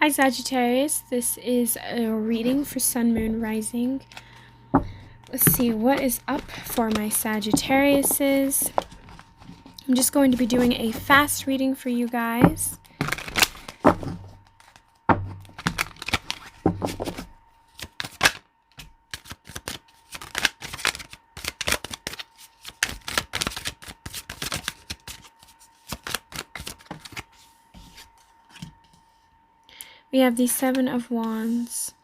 Hi Sagittarius, this is a reading for Sun, Moon, Rising. Let's see what is up for my Sagittariuses. I'm just going to be doing a fast reading for you guys. We have the Seven of Wands,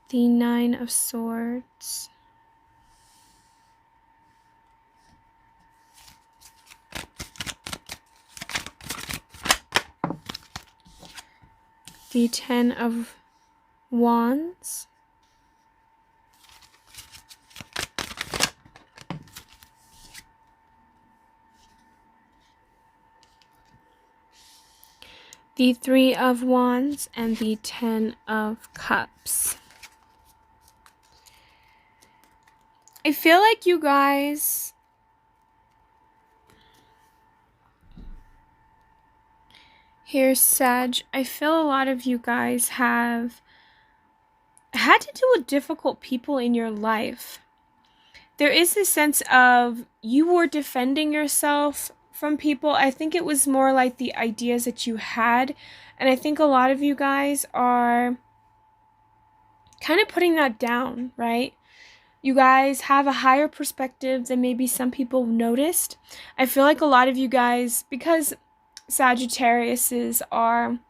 the Nine of Swords, the Ten of Wands, the Three of Wands, and the Ten of Cups. I feel like you guys here, Sag, I feel a lot of you guys have had to deal with difficult people in your life. There is a sense of you were defending yourself from people. I think it was more like the ideas that you had. And I think a lot of you guys are kind of putting that down, right? You guys have a higher perspective than maybe some people noticed. I feel like a lot of you guys, because Sagittariuses are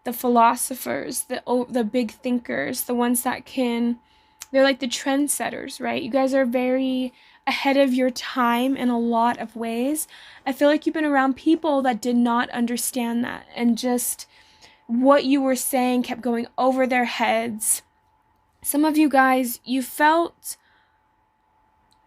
the philosophers, the big thinkers, the ones that they're like the trendsetters, right? You guys are very ahead of your time in a lot of ways. I feel like you've been around people that did not understand that, and just what you were saying kept going over their heads. Some of you guys, you felt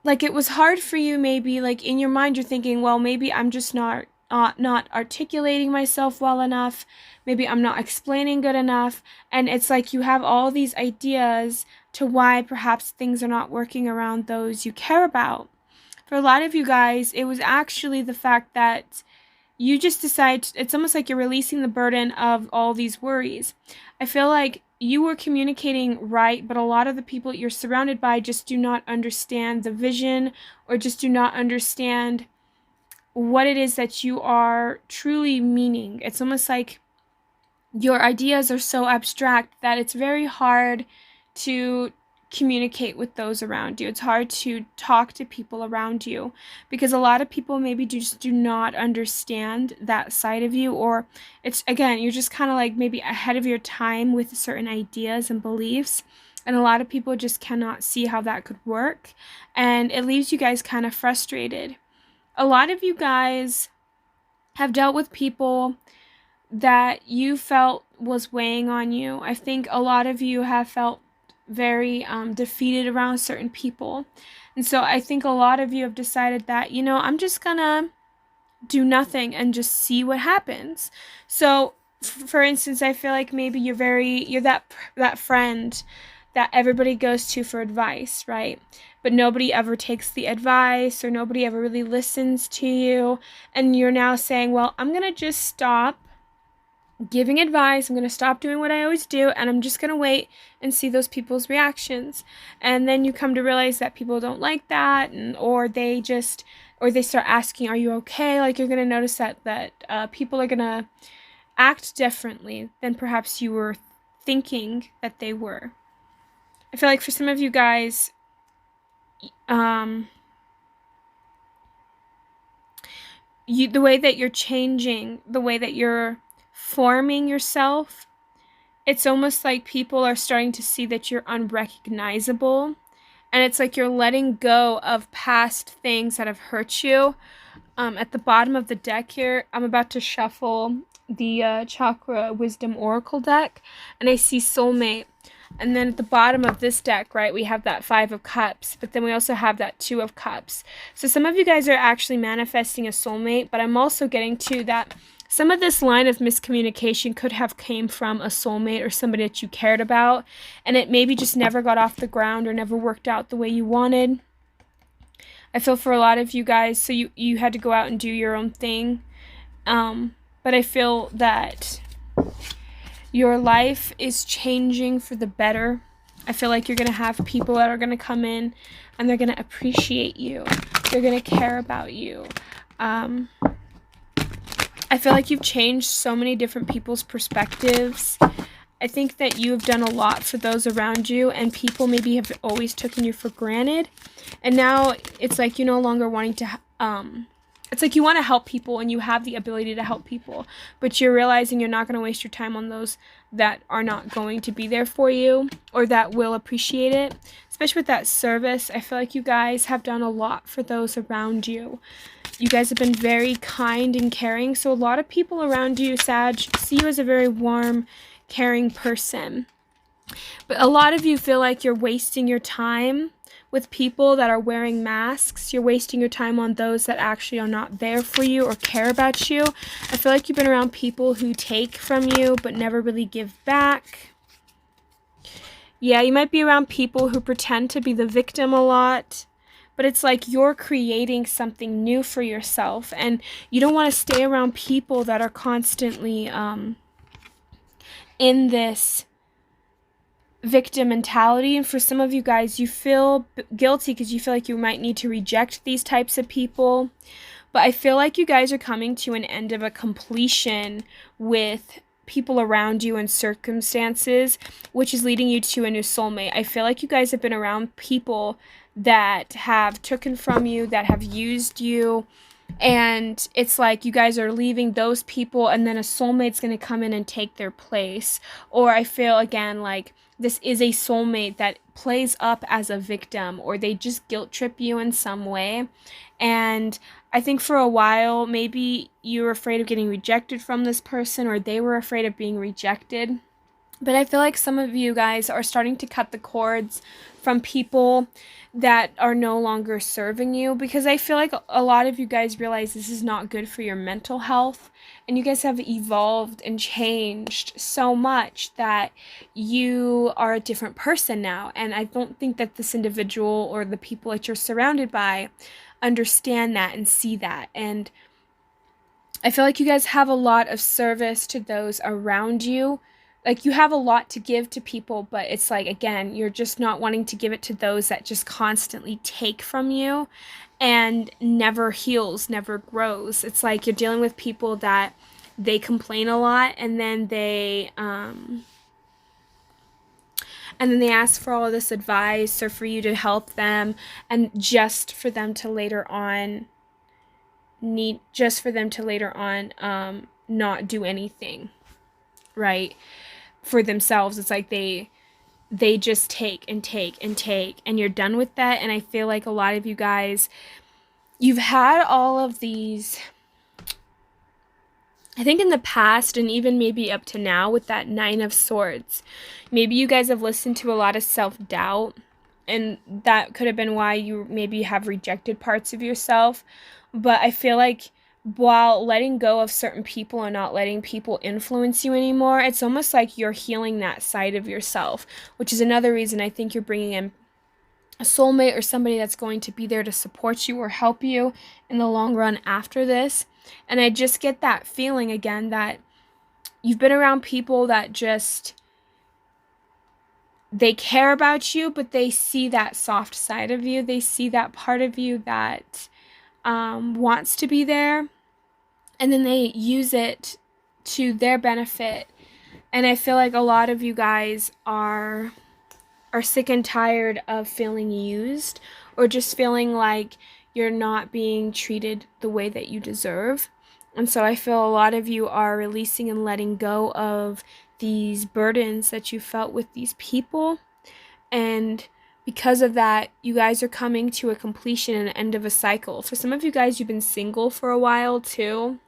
like it was hard for you, maybe like in your mind you're thinking, well, maybe I'm just not articulating myself well enough, maybe I'm not explaining good enough, and it's like you have all these ideas to why perhaps things are not working around those you care about. For a lot of you guys, it was actually the fact that you just decide, it's almost like you're releasing the burden of all these worries. I feel like you were communicating right, but a lot of the people you're surrounded by just do not understand the vision, or just do not understand what it is that you are truly meaning. It's almost like your ideas are so abstract that it's very hard to communicate with those around you. It's hard to talk to people around you because a lot of people maybe just do not understand that side of you, or it's, again, you're just kind of like maybe ahead of your time with certain ideas and beliefs, and a lot of people just cannot see how that could work, and it leaves you guys kind of frustrated. A lot of you guys have dealt with people that you felt was weighing on you. I think a lot of you have felt very defeated around certain people. And so I think a lot of you have decided that, I'm just gonna do nothing and just see what happens. So for instance, I feel like maybe you're that friend that everybody goes to for advice, right? But nobody ever takes the advice, or nobody ever really listens to you. And you're now saying, well, I'm going to just stop giving advice. I'm going to stop doing what I always do, and I'm just going to wait and see those people's reactions. And then you come to realize that people don't like that, or they start asking, are you okay? Like, you're going to notice that people are going to act differently than perhaps you were thinking that they were. I feel like for some of you guys, the way that you're changing, the way that you're forming yourself, it's almost like people are starting to see that you're unrecognizable, and it's like you're letting go of past things that have hurt you. At the bottom of the deck here, I'm about to shuffle the Chakra Wisdom Oracle deck, and I see soulmate. And then at the bottom of this deck, right, we have that Five of Cups, but then we also have that Two of Cups. So some of you guys are actually manifesting a soulmate, but I'm also getting to that some of this line of miscommunication could have came from a soulmate or somebody that you cared about, and it maybe just never got off the ground or never worked out the way you wanted. I feel for a lot of you guys, so you had to go out and do your own thing. But I feel that Your life is changing for the better. I feel like you're going to have people that are going to come in and they're going to appreciate you. They're going to care about you. I feel like you've changed so many different people's perspectives. I think that you have done a lot for those around you, and people maybe have always taken you for granted. And now it's like you're no longer wanting to, it's like you want to help people and you have the ability to help people, but you're realizing you're not going to waste your time on those that are not going to be there for you or that will appreciate it. Especially with that service, I feel like you guys have done a lot for those around you. You guys have been very kind and caring. So a lot of people around you, Sag, see you as a very warm, caring person. But a lot of you feel like you're wasting your time with people that are wearing masks. You're wasting your time on those that actually are not there for you or care about you. I feel like you've been around people who take from you but never really give back. Yeah, you might be around people who pretend to be the victim a lot. But it's like you're creating something new for yourself. And you don't want to stay around people that are constantly in this victim mentality. And for some of you guys, you feel guilty because you feel like you might need to reject these types of people. But I feel like you guys are coming to an end of a completion with people around you and circumstances, which is leading you to a new soulmate. I feel like you guys have been around people that have taken from you, that have used you, and it's like you guys are leaving those people and then a soulmate's going to come in and take their place. Or I feel again like this is a soulmate that plays up as a victim, or they just guilt trip you in some way. And I think for a while maybe you were afraid of getting rejected from this person, or they were afraid of being rejected. But I feel like some of you guys are starting to cut the cords from people that are no longer serving you, because I feel like a lot of you guys realize this is not good for your mental health, and you guys have evolved and changed so much that you are a different person now. And I don't think that this individual or the people that you're surrounded by understand that and see that. And I feel like you guys have a lot of service to those around you. Like, you have a lot to give to people, but it's like, again, you're just not wanting to give it to those that just constantly take from you and never heals, never grows. It's like you're dealing with people that they complain a lot, and then they ask for all this advice or for you to help them, and just for them to later on not do anything, right? For themselves. It's like they just take and take and take, and you're done with that. And I feel like a lot of you guys, you've had all of these, I think in the past and even maybe up to now with that 9 of Swords, maybe you guys have listened to a lot of self-doubt, and that could have been why you maybe have rejected parts of yourself. But I feel like while letting go of certain people and not letting people influence you anymore, it's almost like you're healing that side of yourself, which is another reason I think you're bringing in a soulmate or somebody that's going to be there to support you or help you in the long run after this. And I just get that feeling again that you've been around people that just, they care about you, but they see that soft side of you. They see that part of you that wants to be there, and then they use it to their benefit. And I feel like a lot of you guys are sick and tired of feeling used, or just feeling like you're not being treated the way that you deserve. And so I feel a lot of you are releasing and letting go of these burdens that you felt with these people. And because of that, you guys are coming to a completion and an end of a cycle. For some of you guys, you've been single for a while too,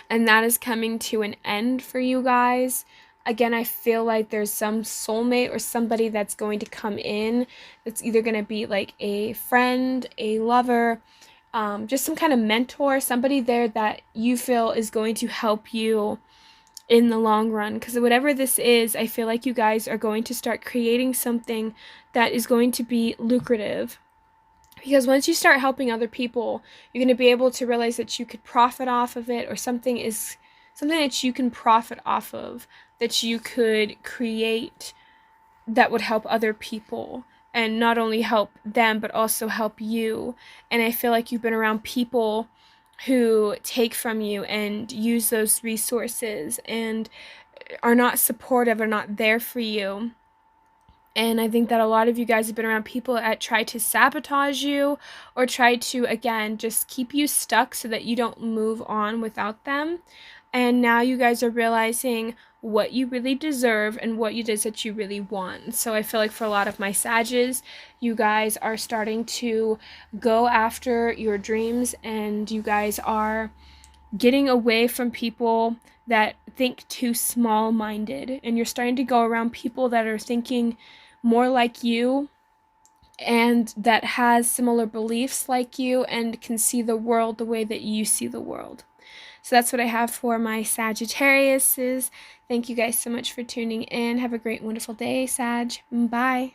and that is coming to an end for you guys. Again, I feel like there's some soulmate or somebody that's going to come in that's either going to be like a friend, a lover, just some kind of mentor, somebody there that you feel is going to help you in the long run. Because whatever this is, I feel like you guys are going to start creating something that is going to be lucrative. Because once you start helping other people, you're going to be able to realize that you could profit off of it, or something that you can profit off of that you could create that would help other people, and not only help them but also help you. And I feel like you've been around people who take from you and use those resources and are not supportive or not there for you. And I think that a lot of you guys have been around people that try to sabotage you or try to, again, just keep you stuck so that you don't move on without them. And now you guys are realizing what you really deserve and what it is that you really want. So I feel like for a lot of my Sages, you guys are starting to go after your dreams, and you guys are getting away from people that think too small-minded, and you're starting to go around people that are thinking more like you and that has similar beliefs like you and can see the world the way that you see the world. So that's what I have for my Sagittariuses. Thank you guys so much for tuning in. Have a great, wonderful day, Sag. Bye.